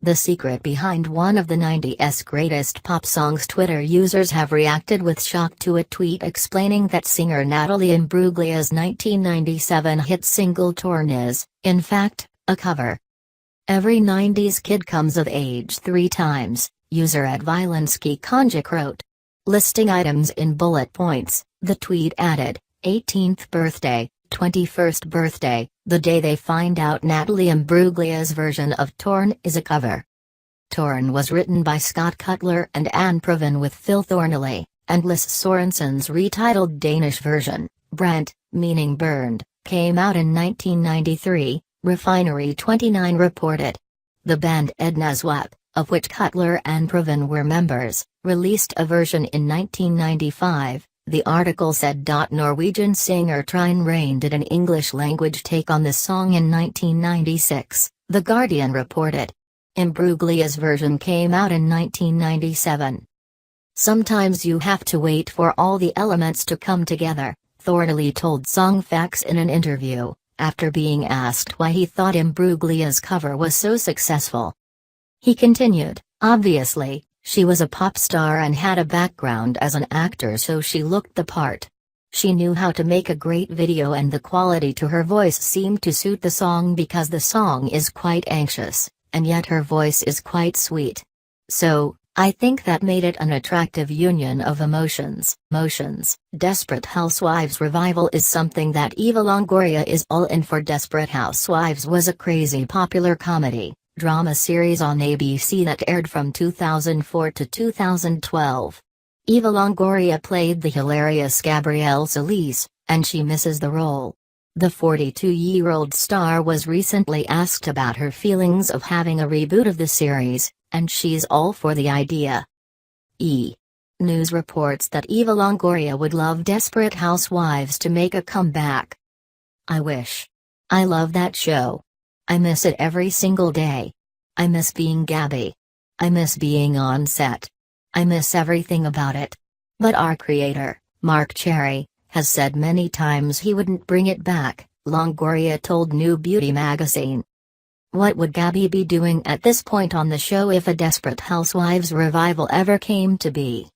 The secret behind one of the 90s greatest pop songs. Twitter users have reacted with shock to a tweet explaining that singer Natalie Imbruglia's 1997 hit single Torn is, in fact, a cover. Every 90s kid comes of age 3 times, user at Violensky Konjic wrote. Listing items in bullet points, the tweet added, 18th birthday, 21st birthday, the day they find out Natalie Imbruglia's version of Torn is a cover. Torn was written by Scott Cutler and Anne Proven with Phil Thornley, and Lis Sorensen's retitled Danish version, Brent, meaning burned, came out in 1993, Refinery 29 reported. The band Edna Swap, of which Cutler and Proven were members, released a version in 1995. The article said. Norwegian singer Trine Rein did an English-language take on this song in 1996, The Guardian reported. Imbruglia's version came out in 1997. Sometimes you have to wait for all the elements to come together, Thornley told Songfacts in an interview, after being asked why he thought Imbruglia's cover was so successful. He continued, obviously, she was a pop star and had a background as an actor, so she looked the part. She knew how to make a great video, and the quality to her voice seemed to suit the song because the song is quite anxious, and yet her voice is quite sweet. So, I think that made it an attractive union of emotions. Desperate Housewives revival is something that Eva Longoria is all in for. Desperate Housewives was a crazy popular comedy drama series on ABC that aired from 2004 to 2012. Eva Longoria played the hilarious Gabrielle Solis, and she misses the role. The 42-year-old star was recently asked about her feelings of having a reboot of the series, and she's all for the idea. News reports that Eva Longoria would love Desperate Housewives to make a comeback. I wish. I love that show. I miss it every single day. I miss being Gabby. I miss being on set. I miss everything about it. But our creator, Mark Cherry, has said many times he wouldn't bring it back, Longoria told New Beauty magazine. What would Gabby be doing at this point on the show if a Desperate Housewives revival ever came to be?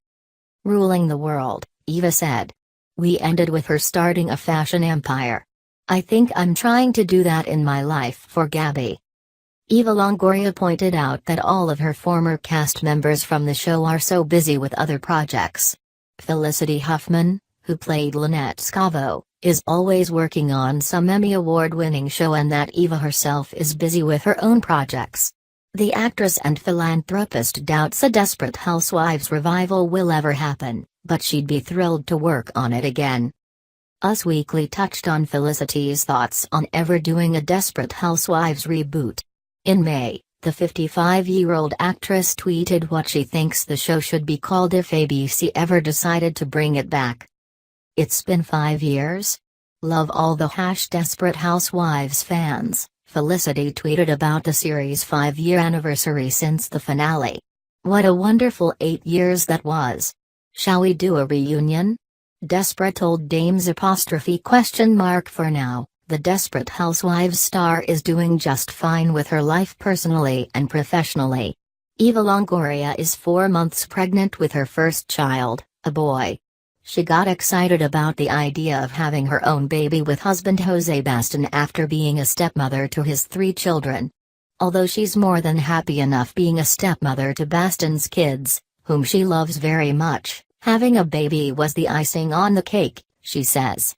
Ruling the world, Eva said. We ended with her starting a fashion empire. I think I'm trying to do that in my life for Gabby. Eva Longoria pointed out that all of her former cast members from the show are so busy with other projects. Felicity Huffman, who played Lynette Scavo, is always working on some Emmy Award-winning show, and that Eva herself is busy with her own projects. The actress and philanthropist doubts a Desperate Housewives revival will ever happen, but she'd be thrilled to work on it again. Us Weekly touched on Felicity's thoughts on ever doing a Desperate Housewives reboot. In May, the 55-year-old actress tweeted what she thinks the show should be called if ABC ever decided to bring it back. It's been 5 years? Love all the #Desperate Housewives fans, Felicity tweeted about the series' 5-year anniversary since the finale. What a wonderful 8 years that was. Shall we do a reunion? Desperate told Dames for now, the Desperate Housewives star is doing just fine with her life personally and professionally. Eva Longoria is 4 months pregnant with her first child, a boy. She got excited about the idea of having her own baby with husband Jose Bastin after being a stepmother to his 3 children. Although she's more than happy enough being a stepmother to Bastin's kids, whom she loves very much, having a baby was the icing on the cake, she says.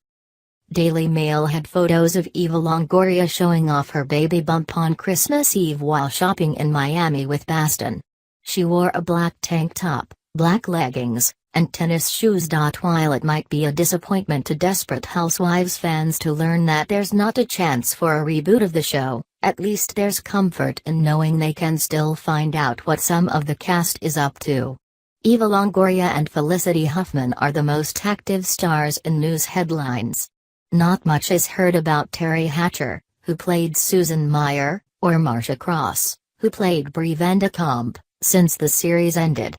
Daily Mail had photos of Eva Longoria showing off her baby bump on Christmas Eve while shopping in Miami with Bastin. She wore a black tank top, black leggings, and tennis shoes. While it might be a disappointment to Desperate Housewives fans to learn that there's not a chance for a reboot of the show, at least there's comfort in knowing they can still find out what some of the cast is up to. Eva Longoria and Felicity Huffman are the most active stars in news headlines. Not much is heard about Terry Hatcher, who played Susan Meyer, or Marcia Cross, who played Brie Vandekamp, since the series ended.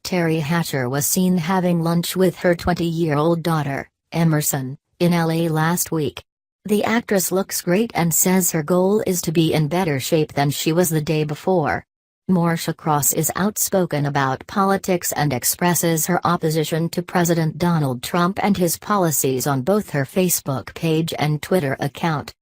Terry Hatcher was seen having lunch with her 20-year-old daughter, Emerson, in LA last week. The actress looks great and says her goal is to be in better shape than she was the day before. Marsha Cross is outspoken about politics and expresses her opposition to President Donald Trump and his policies on both her Facebook page and Twitter account.